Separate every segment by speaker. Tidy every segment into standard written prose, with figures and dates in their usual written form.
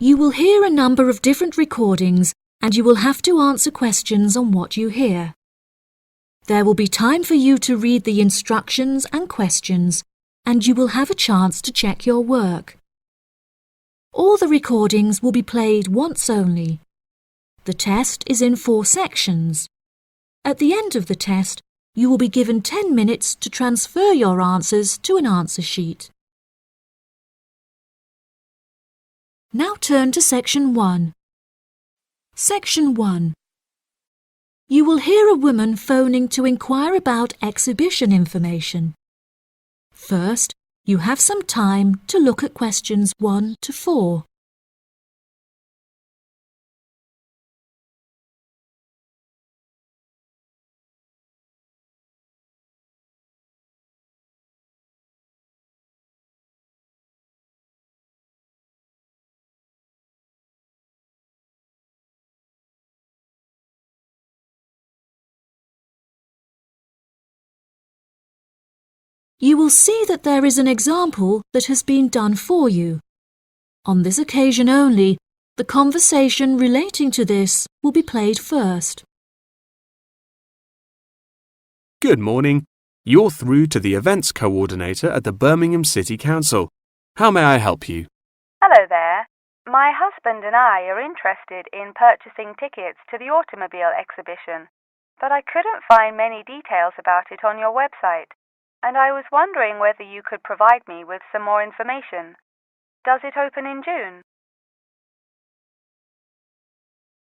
Speaker 1: You will hear a number of different recordings and you will have to answer questions on what you hear. There will be time for you to read the instructions and questions, and you will have a chance to check your work. All the recordings will be played once only. The test is in 4 sections. At the end of the test, you will be given 10 minutes to transfer your answers to an answer sheet. Now turn to Section 1. Section 1. You will hear a woman phoning to inquire about exhibition information. First, you have some time to look at questions 1 to 4. You will see that there is an example that has been done for you. On this occasion only, the conversation relating to this will be played first.
Speaker 2: Good morning. You're through to the events coordinator at the Birmingham City Council. How may I help you?
Speaker 3: Hello there. My husband and I are interested in purchasing tickets to the automobile exhibition, but I couldn't find many details about it on your website, and I was wondering whether you could provide me with some more information. Does it open in June?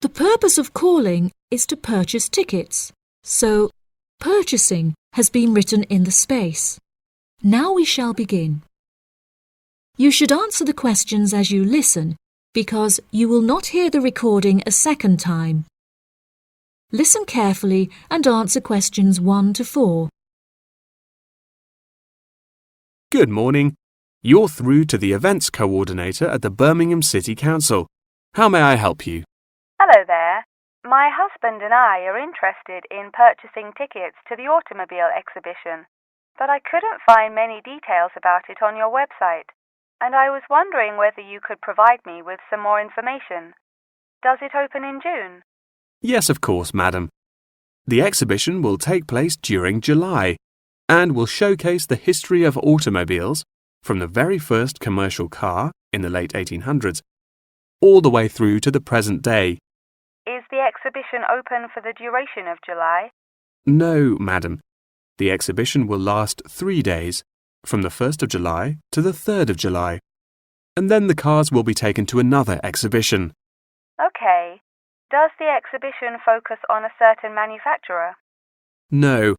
Speaker 1: The purpose of calling is to purchase tickets, so purchasing has been written in the space. Now we shall begin. You should answer the questions as you listen, because you will not hear the recording a second time. Listen carefully and answer questions 1 to 4.
Speaker 2: Good morning. You're through to the events coordinator at the Birmingham City Council. How may I help you?
Speaker 3: Hello there. My husband and I are interested in purchasing tickets to the automobile exhibition, but I couldn't find many details about it on your website, and I was wondering whether you could provide me with some more information. Does it open in June?
Speaker 2: Yes, of course, madam. The exhibition will take place during July and will showcase the history of automobiles from the very first commercial car in the late 1800s all the way through to the present day.
Speaker 3: Is the exhibition open for the duration of July?
Speaker 2: No, madam. The exhibition will last 3 days, from the 1st of July to the 3rd of July, and then the cars will be taken to another exhibition.
Speaker 3: Okay. Does the exhibition focus on a certain manufacturer?
Speaker 2: No.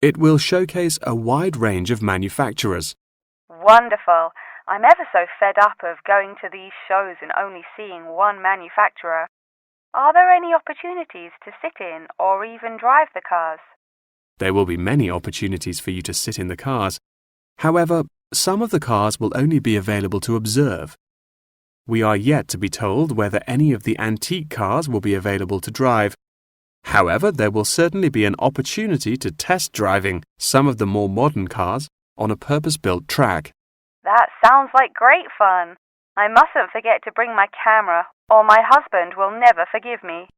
Speaker 2: It will showcase a wide range of manufacturers.
Speaker 3: Wonderful. I'm ever so fed up of going to these shows and only seeing one manufacturer. Are there any opportunities to sit in or even drive the cars?
Speaker 2: There will be many opportunities for you to sit in the cars. However, some of the cars will only be available to observe. We are yet to be told whether any of the antique cars will be available to drive. However, there will certainly be an opportunity to test driving some of the more modern cars on a purpose-built track.
Speaker 3: That sounds like great fun. I mustn't forget to bring my camera, or my husband will never forgive me.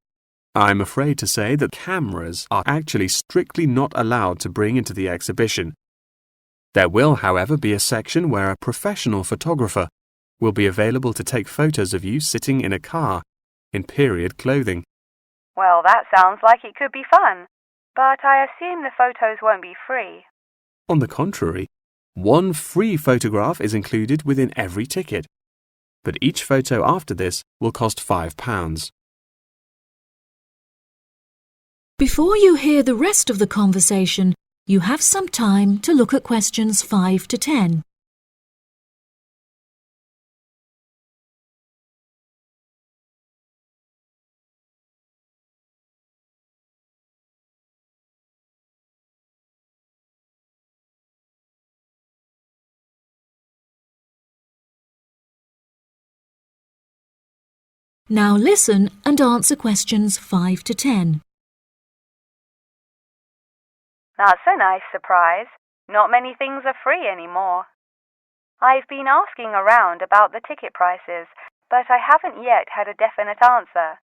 Speaker 2: I'm afraid to say that cameras are actually strictly not allowed to bring into the exhibition. There will, however, be a section where a professional photographer will be available to take photos of you sitting in a car in period clothing.
Speaker 3: Well, that sounds like it could be fun, but I assume the photos won't be free.
Speaker 2: On the contrary, one free photograph is included within every ticket, but each photo after this will cost £5.
Speaker 1: Before you hear the rest of the conversation, you have some time to look at questions 5 to 10. Now listen and answer questions 5 to 10.
Speaker 3: That's a nice surprise. Not many things are free anymore. I've been asking around about the ticket prices, but I haven't yet had a definite answer.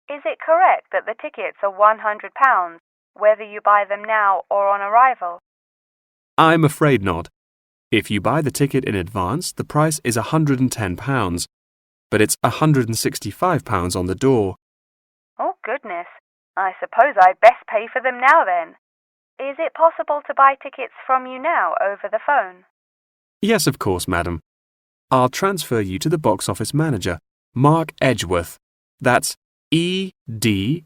Speaker 3: Is it correct that the tickets are £100, whether you buy them now or on arrival?
Speaker 2: I'm afraid not. If you buy the ticket in advance, the price is £110, but it's £165 on the door.
Speaker 3: Oh, goodness. I suppose I'd best pay for them now then. Is it possible to buy tickets from you now over the phone?
Speaker 2: Yes, of course, madam. I'll transfer you to the box office manager, Mark Edgeworth. That's EDGEWORTH.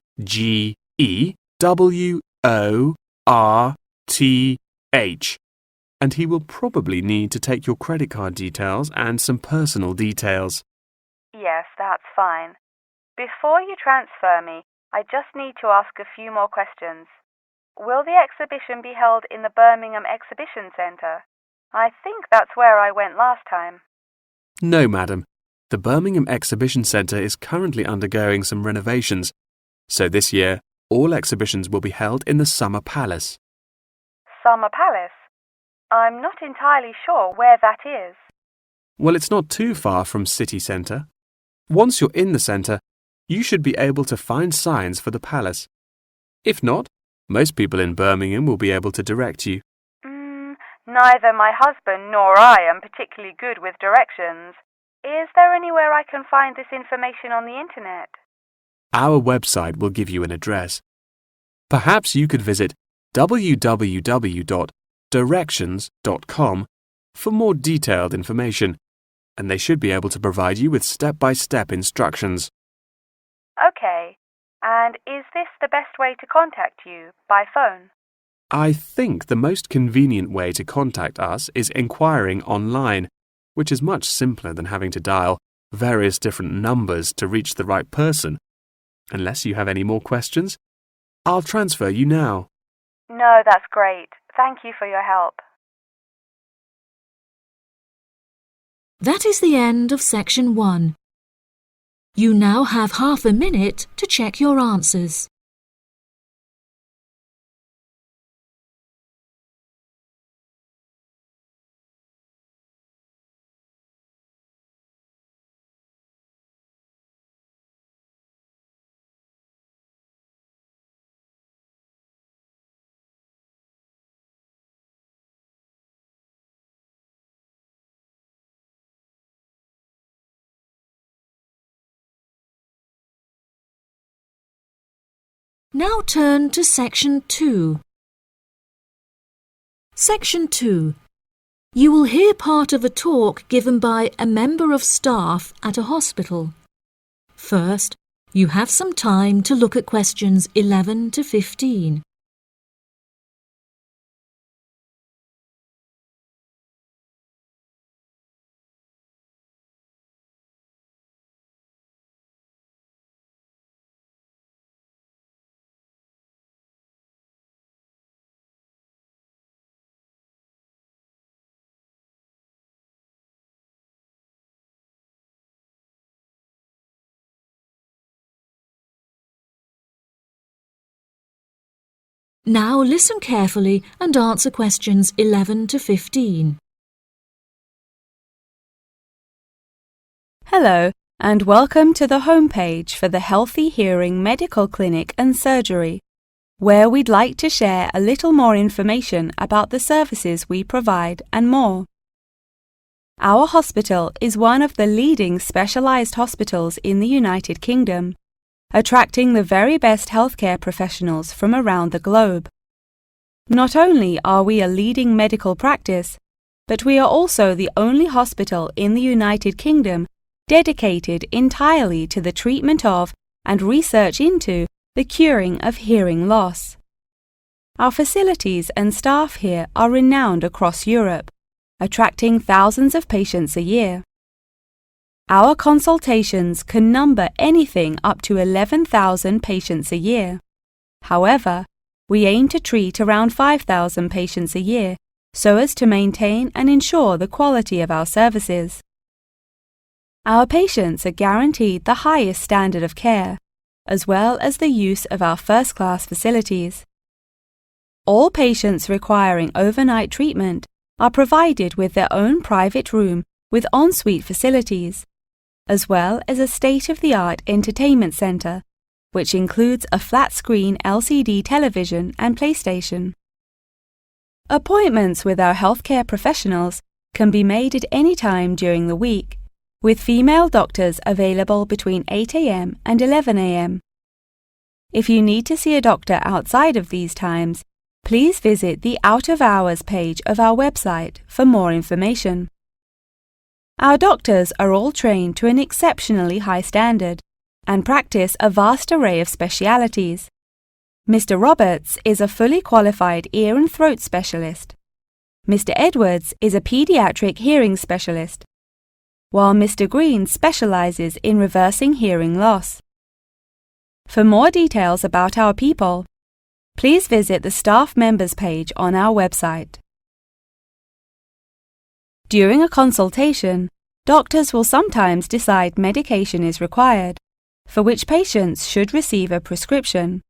Speaker 2: And he will probably need to take your credit card details and some personal details.
Speaker 3: Yes, that's fine. Before you transfer me, I just need to ask a few more questions. Will the exhibition be held in the Birmingham Exhibition Centre? I think that's where I went last time.
Speaker 2: No, madam. The Birmingham Exhibition Centre is currently undergoing some renovations, so this year all exhibitions will be held in the Summer Palace.
Speaker 3: Summer Palace? I'm not entirely sure where that is.
Speaker 2: Well, it's not too far from City Centre. Once you're in the centre, you should be able to find signs for the palace. If not, most people in Birmingham will be able to direct you.
Speaker 3: Neither my husband nor I am particularly good with directions. Is there anywhere I can find this information on the internet?
Speaker 2: Our website will give you an address. Perhaps you could visit www.directions.com for more detailed information, and they should be able to provide you with step-by-step instructions.
Speaker 3: Okay. And is this the best way to contact you, by phone?
Speaker 2: I think the most convenient way to contact us is inquiring online, which is much simpler than having to dial various different numbers to reach the right person. Unless you have any more questions, I'll transfer you now.
Speaker 3: No, that's great. Thank you for your help.
Speaker 1: That is the end of section 1. You now have half a minute to check your answers. Now turn to section 2. Section 2. You will hear part of a talk given by a member of staff at a hospital. First, you have some time to look at questions 11 to 15. Now listen carefully and answer questions 11 to 15.
Speaker 4: Hello, and welcome to the homepage for the Healthy Hearing Medical Clinic and Surgery, where we'd like to share a little more information about the services we provide and more. Our hospital is one of the leading specialised hospitals in the United Kingdom, attracting the very best healthcare professionals from around the globe. Not only are we a leading medical practice, but we are also the only hospital in the United Kingdom dedicated entirely to the treatment of and research into the curing of hearing loss. Our facilities and staff here are renowned across Europe, attracting thousands of patients a year. Our consultations can number anything up to 11,000 patients a year. However, we aim to treat around 5,000 patients a year so as to maintain and ensure the quality of our services. Our patients are guaranteed the highest standard of care, as well as the use of our first-class facilities. All patients requiring overnight treatment are provided with their own private room with ensuite facilities, as well as a state-of-the-art entertainment center, which includes a flat-screen LCD television and PlayStation. Appointments with our healthcare professionals can be made at any time during the week, with female doctors available between 8 a.m. and 11 a.m. If you need to see a doctor outside of these times, please visit the Out of Hours page of our website for more information. Our doctors are all trained to an exceptionally high standard and practice a vast array of specialities. Mr. Roberts is a fully qualified ear and throat specialist. Mr. Edwards is a pediatric hearing specialist, while Mr. Green specializes in reversing hearing loss. For more details about our people, please visit the staff members page on our website. During a consultation, doctors will sometimes decide medication is required, for which patients should receive a prescription.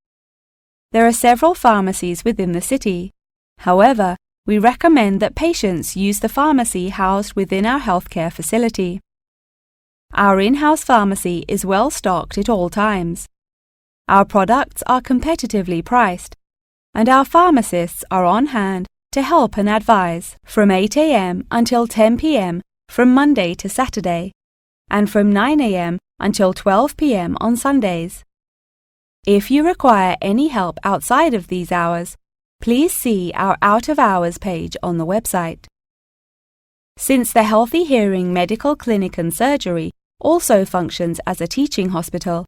Speaker 4: There are several pharmacies within the city. However, we recommend that patients use the pharmacy housed within our healthcare facility. Our in-house pharmacy is well stocked at all times. Our products are competitively priced, and our pharmacists are on hand to help and advise from 8 a.m. until 10 p.m. from Monday to Saturday, and from 9 a.m. until 12 p.m. on Sundays. If you require any help outside of these hours, please see our Out of Hours page on the website. Since the Healthy Hearing Medical Clinic and Surgery also functions as a teaching hospital,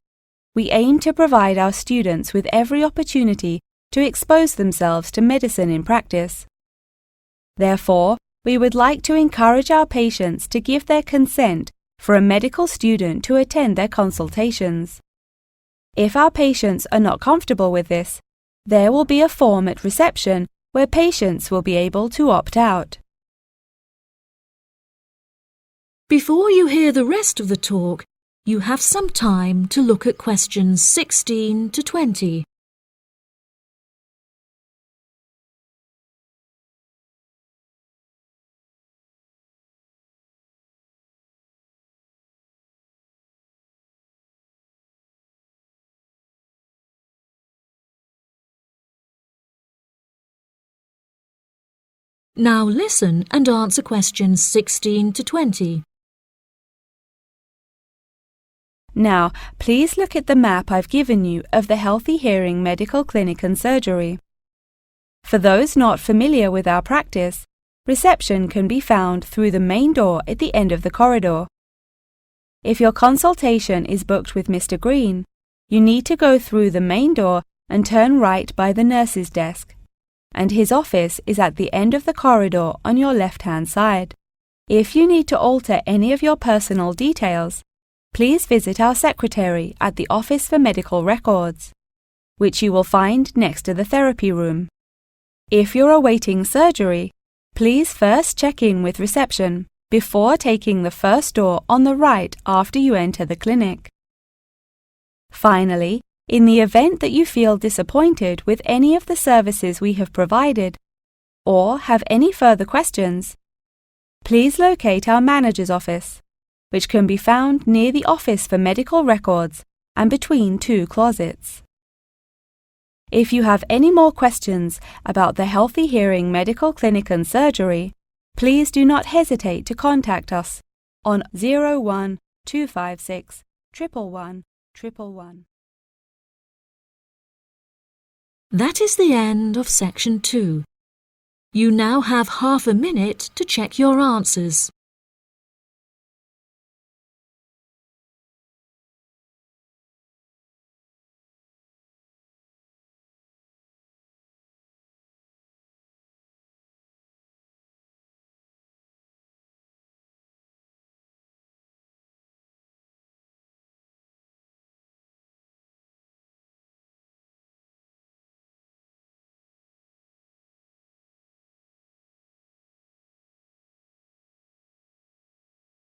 Speaker 4: we aim to provide our students with every opportunity to expose themselves to medicine in practice. Therefore, we would like to encourage our patients to give their consent for a medical student to attend their consultations. If our patients are not comfortable with this, there will be a form at reception where patients will be able to opt out.
Speaker 1: Before you hear the rest of the talk, you have some time to look at questions 16 to 20. Now listen and answer questions 16 to 20.
Speaker 4: Now, please look at the map I've given you of the Healthy Hearing Medical Clinic and Surgery. For those not familiar with our practice, reception can be found through the main door at the end of the corridor. If your consultation is booked with Mr. Green, you need to go through the main door and turn right by the nurse's desk, and his office is at the end of the corridor on your left-hand side. If you need to alter any of your personal details, please visit our secretary at the Office for Medical Records, which you will find next to the therapy room. If you're awaiting surgery, please first check in with reception before taking the first door on the right after you enter the clinic. Finally, in the event that you feel disappointed with any of the services we have provided, or have any further questions, please locate our manager's office, which can be found near the Office for Medical Records and between two closets. If you have any more questions about the Healthy Hearing Medical Clinic and Surgery, please do not hesitate to contact us on 01 256 111 111.
Speaker 1: That is the end of section 2. You now have half a minute to check your answers.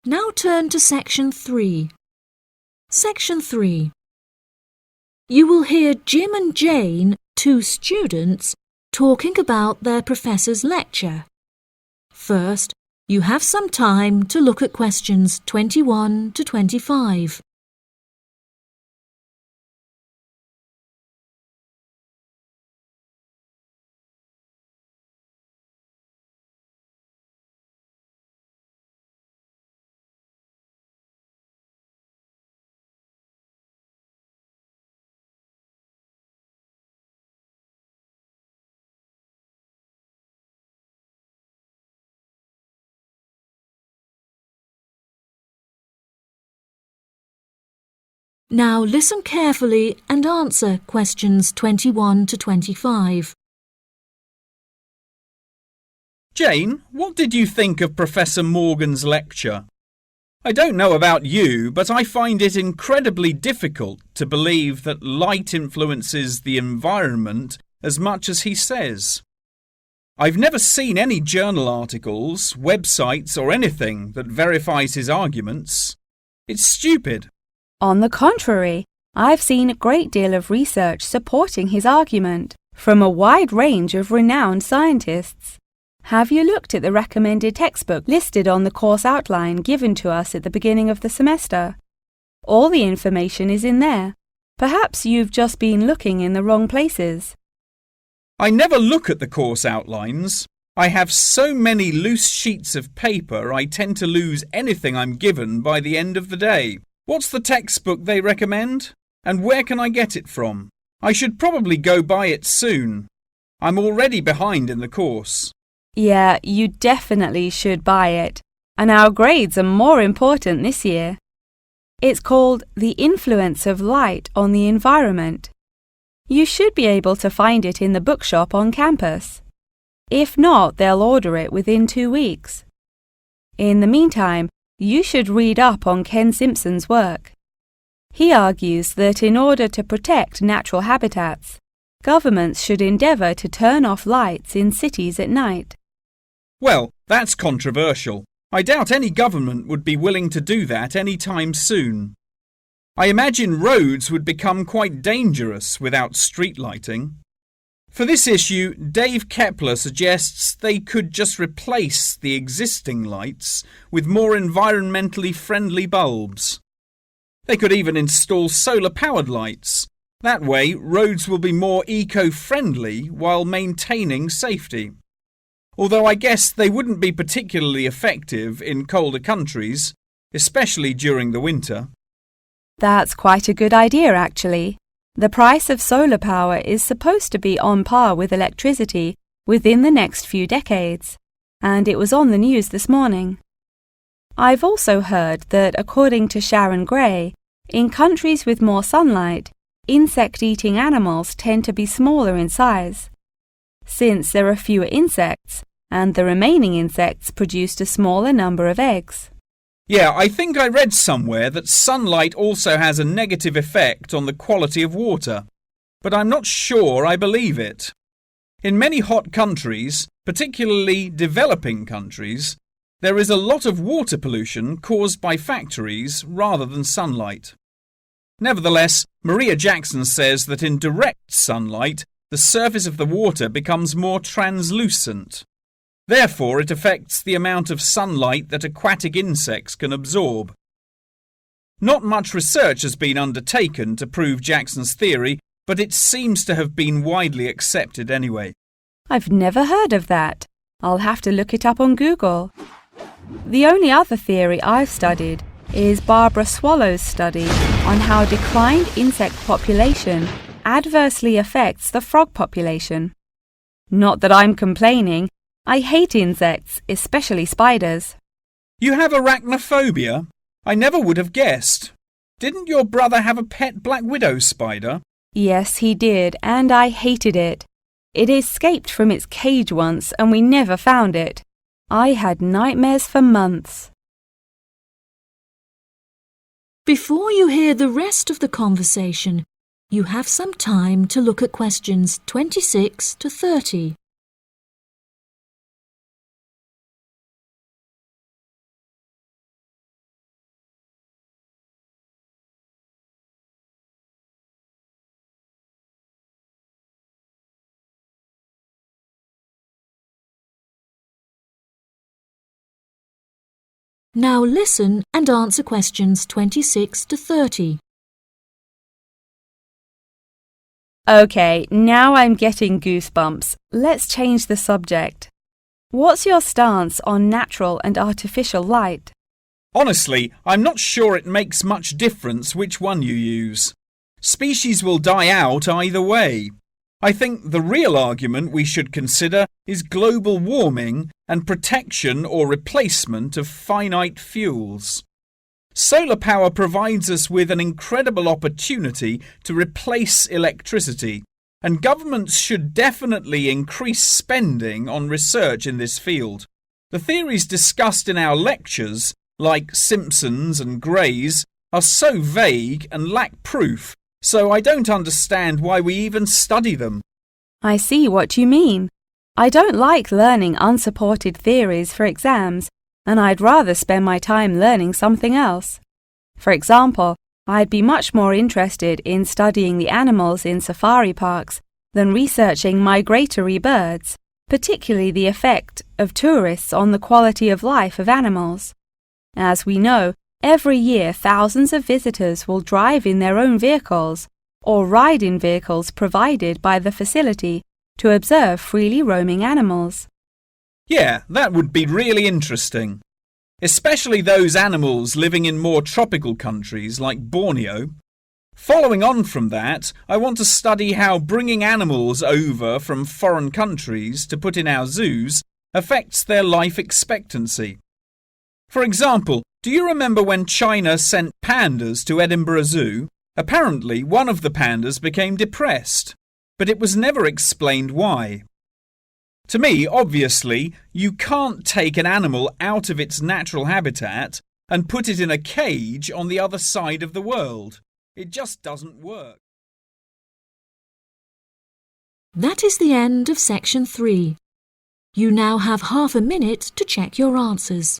Speaker 1: Now turn to section 3. Section 3. You will hear Jim and Jane, two students, talking about their professor's lecture. First, You have some time to look at questions 21 to 25. Now listen carefully and answer questions 21 to 25.
Speaker 5: Jane, what did you think of Professor Morgan's lecture? I don't know about you, but I find it incredibly difficult to believe that light influences the environment as much as he says. I've never seen any journal articles, websites or anything that verifies his arguments. It's stupid.
Speaker 4: On the contrary, I've seen a great deal of research supporting his argument from a wide range of renowned scientists. Have you looked at the recommended textbook listed on the course outline given to us at the beginning of the semester? All the information is in there. Perhaps you've just been looking in the wrong places.
Speaker 5: I never look at the course outlines. I have so many loose sheets of paper I tend to lose anything I'm given by the end of the day. What's the textbook they recommend? And where can I get it from? I should probably go buy it soon. I'm already behind in the course.
Speaker 4: Yeah, you definitely should buy it. And our grades are more important this year. It's called The Influence of Light on the Environment. You should be able to find it in the bookshop on campus. If not, they'll order it within 2 weeks. In the meantime, you should read up on Ken Simpson's work. He argues that in order to protect natural habitats, governments should endeavour to turn off lights in cities at night.
Speaker 5: Well, that's controversial. I doubt any government would be willing to do that any time soon. I imagine roads would become quite dangerous without street lighting. For this issue, Dave Kepler suggests they could just replace the existing lights with more environmentally friendly bulbs. They could even install solar-powered lights. That way, roads will be more eco-friendly while maintaining safety. Although I guess they wouldn't be particularly effective in colder countries, especially during the winter.
Speaker 4: That's quite a good idea, actually. The price of solar power is supposed to be on par with electricity within the next few decades, and it was on the news this morning. I've also heard that, according to Sharon Gray, in countries with more sunlight, insect-eating animals tend to be smaller in size. Since there are fewer insects, and the remaining insects produced a smaller number of eggs.
Speaker 5: Yeah, I think I read somewhere that sunlight also has a negative effect on the quality of water, but I'm not sure I believe it. In many hot countries, particularly developing countries, there is a lot of water pollution caused by factories rather than sunlight. Nevertheless, Maria Jackson says that in direct sunlight, the surface of the water becomes more translucent. Therefore, it affects the amount of sunlight that aquatic insects can absorb. Not much research has been undertaken to prove Jackson's theory, but it seems to have been widely accepted anyway.
Speaker 4: I've never heard of that. I'll have to look it up on Google. The only other theory I've studied is Barbara Swallow's study on how declined insect population adversely affects the frog population. Not that I'm complaining. I hate insects, especially spiders.
Speaker 5: You have arachnophobia? I never would have guessed. Didn't your brother have a pet black widow spider?
Speaker 4: Yes, he did, and I hated it. It escaped from its cage once, and we never found it. I had nightmares for months.
Speaker 1: Before you hear the rest of the conversation, you have some time to look at questions 26 to 30. Now listen and answer questions 26 to 30.
Speaker 4: Okay, now I'm getting goosebumps. Let's change the subject. What's your stance on natural and artificial light?
Speaker 5: Honestly, I'm not sure it makes much difference which one you use. Species will die out either way. I think the real argument we should consider is global warming and protection or replacement of finite fuels. Solar power provides us with an incredible opportunity to replace electricity, and governments should definitely increase spending on research in this field. The theories discussed in our lectures, like Simpson's and Gray's, are so vague and lack proof, so I don't understand why we even study them.
Speaker 4: I see what you mean. I don't like learning unsupported theories for exams, and I'd rather spend my time learning something else. For example, I'd be much more interested in studying the animals in safari parks than researching migratory birds, particularly the effect of tourists on the quality of life of animals. As we know, every year thousands of visitors will drive in their own vehicles or ride in vehicles provided by the facility to observe freely roaming animals.
Speaker 5: Yeah, that would be really interesting. Especially those animals living in more tropical countries like Borneo. Following on from that, I want to study how bringing animals over from foreign countries to put in our zoos affects their life expectancy. For example, do you remember when China sent pandas to Edinburgh Zoo? Apparently, one of the pandas became depressed, but it was never explained why. To me, obviously, you can't take an animal out of its natural habitat and put it in a cage on the other side of the world. It just doesn't work.
Speaker 1: That is the end of section 3. You now have half a minute to check your answers.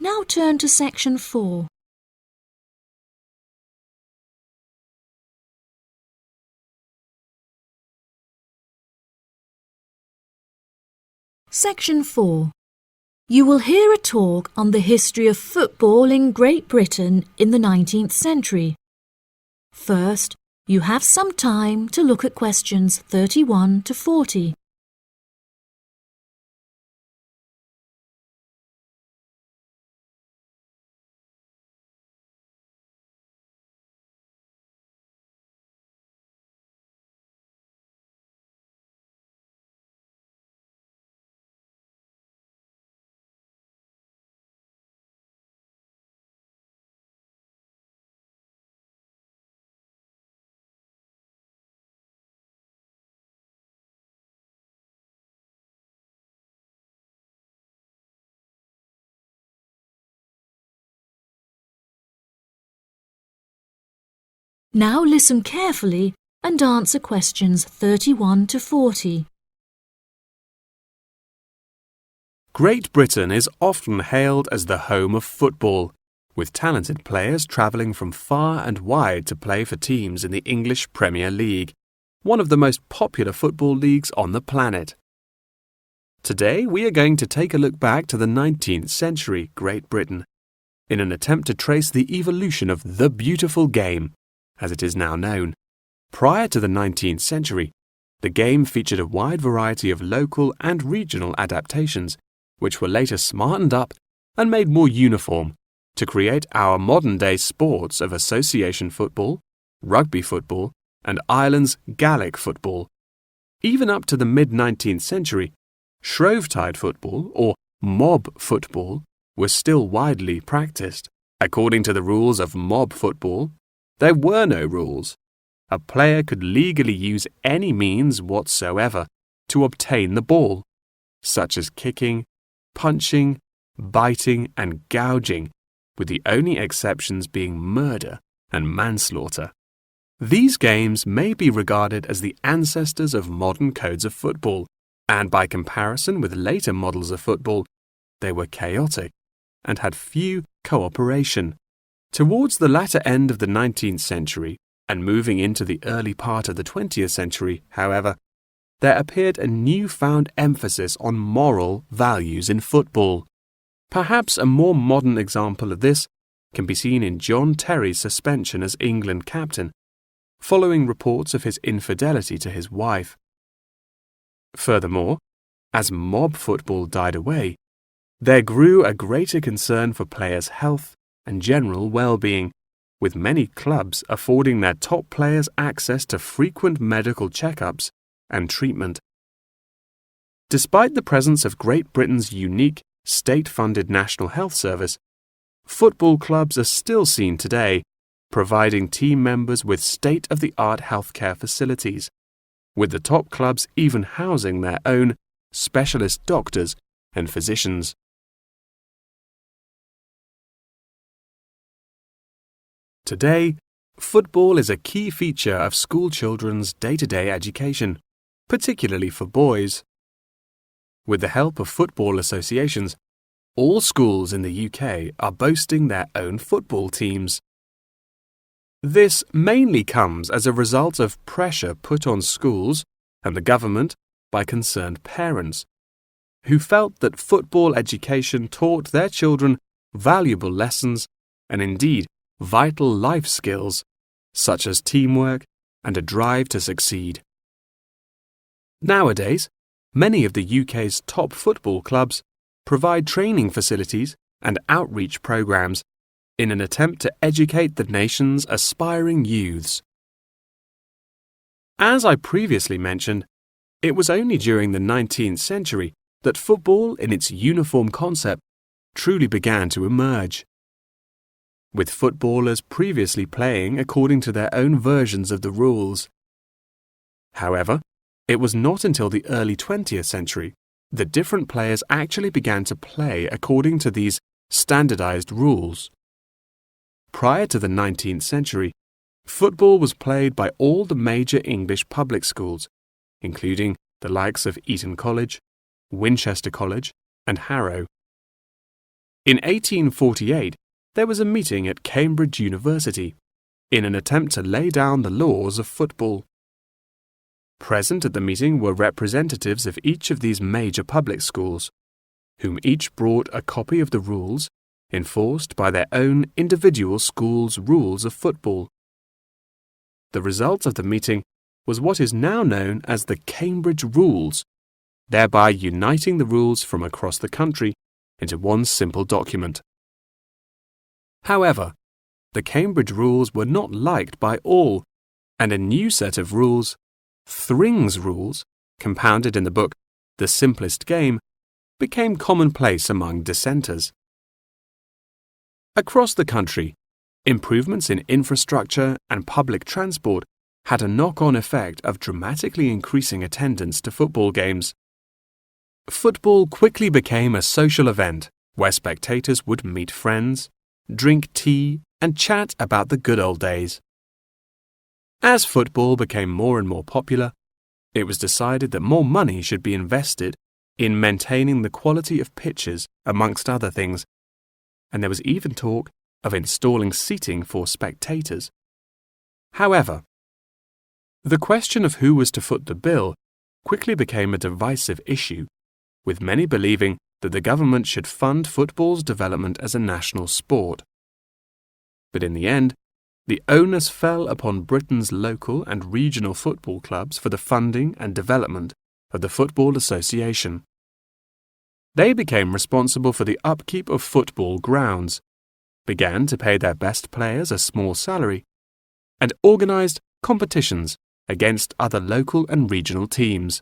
Speaker 1: Now turn to section 4. Section 4. You will hear a talk on the history of football in Great Britain in the 19th century. First, you have some time to look at questions 31 to 40. Now listen carefully and answer questions 31 to 40.
Speaker 2: Great Britain is often hailed as the home of football, with talented players travelling from far and wide to play for teams in the English Premier League, one of the most popular football leagues on the planet. Today we are going to take a look back to the 19th century Great Britain, in an attempt to trace the evolution of the beautiful game, as it is now known. Prior to the 19th century, the game featured a wide variety of local and regional adaptations, which were later smartened up and made more uniform to create our modern-day sports of association football, rugby football, and Ireland's Gaelic football. Even up to the mid-19th century, Shrovetide football, or mob football, was still widely practiced. According to the rules of mob football, there were no rules. A player could legally use any means whatsoever to obtain the ball, such as kicking, punching, biting, and gouging, with the only exceptions being murder and manslaughter. These games may be regarded as the ancestors of modern codes of football, and by comparison with later models of football, they were chaotic and had few cooperation. Towards the latter end of the 19th century and moving into the early part of the 20th century, however, there appeared a newfound emphasis on moral values in football. Perhaps a more modern example of this can be seen in John Terry's suspension as England captain, following reports of his infidelity to his wife. Furthermore, as mob football died away, there grew a greater concern for players' health and general well-being, with many clubs affording their top players access to frequent medical checkups and treatment. Despite the presence of Great Britain's unique state-funded National Health Service, football clubs are still seen today providing team members with state-of-the-art healthcare facilities, with the top clubs even housing their own specialist doctors and physicians. Today, football is a key feature of school children's day-to-day education, particularly for boys. With the help of football associations, all schools in the UK are boasting their own football teams. This mainly comes as a result of pressure put on schools and the government by concerned parents, who felt that football education taught their children valuable lessons and indeed vital life skills, such as teamwork and a drive to succeed. Nowadays, many of the UK's top football clubs provide training facilities and outreach programs in an attempt to educate the nation's aspiring youths. As I previously mentioned, it was only during the 19th century that football in its uniform concept truly began to emerge, with footballers previously playing according to their own versions of the rules. However, it was not until the early 20th century that different players actually began to play according to these standardized rules. Prior to the 19th century, football was played by all the major English public schools, including the likes of Eton College, Winchester College, and Harrow. In 1848, there was a meeting at Cambridge University in an attempt to lay down the laws of football. Present at the meeting were representatives of each of these major public schools, whom each brought a copy of the rules enforced by their own individual school's rules of football. The result of the meeting was what is now known as the Cambridge Rules, thereby uniting the rules from across the country into one simple document. However, the Cambridge Rules were not liked by all, and a new set of rules, Thring's Rules, compounded in the book The Simplest Game, became commonplace among dissenters. Across the country, improvements in infrastructure and public transport had a knock-on effect of dramatically increasing attendance to football games. Football quickly became a social event where spectators would meet friends, drink tea, and chat about the good old days. As football became more and more popular, it was decided that more money should be invested in maintaining the quality of pitches, amongst other things, and there was even talk of installing seating for spectators. However, the question of who was to foot the bill quickly became a divisive issue, with many believing that the government should fund football's development as a national sport. But in the end, the onus fell upon Britain's local and regional football clubs for the funding and development of the Football Association. They became responsible for the upkeep of football grounds, began to pay their best players a small salary, and organised competitions against other local and regional teams.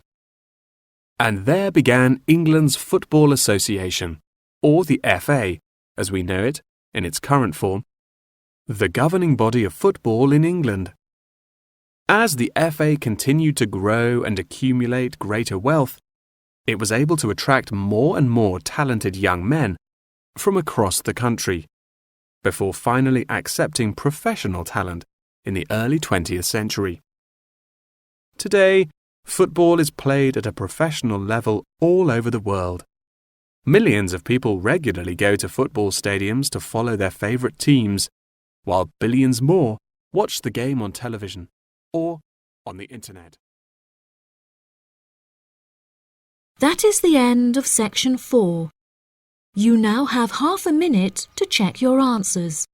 Speaker 2: And there began England's Football Association, or the FA, as we know it in its current form, the governing body of football in England. As the FA continued to grow and accumulate greater wealth, it was able to attract more and more talented young men from across the country. before finally accepting professional talent in the early 20th century. Today, football is played at a professional level all over the world. Millions of people regularly go to football stadiums to follow their favorite teams, while billions more watch the game on television or on the internet.
Speaker 1: That is the end of section 4. You now have half a minute to check your answers.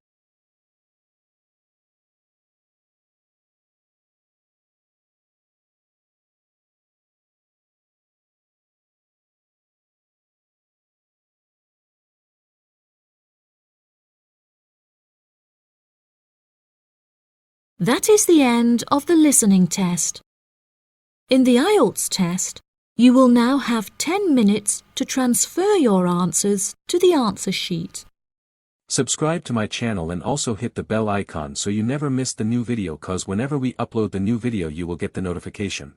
Speaker 1: That is the end of the listening test. In the IELTS test, you will now have 10 minutes to transfer your answers to the answer sheet.
Speaker 6: Subscribe to my channel and also hit the bell icon so you never miss the new video, cause whenever we upload the new video you will get the notification.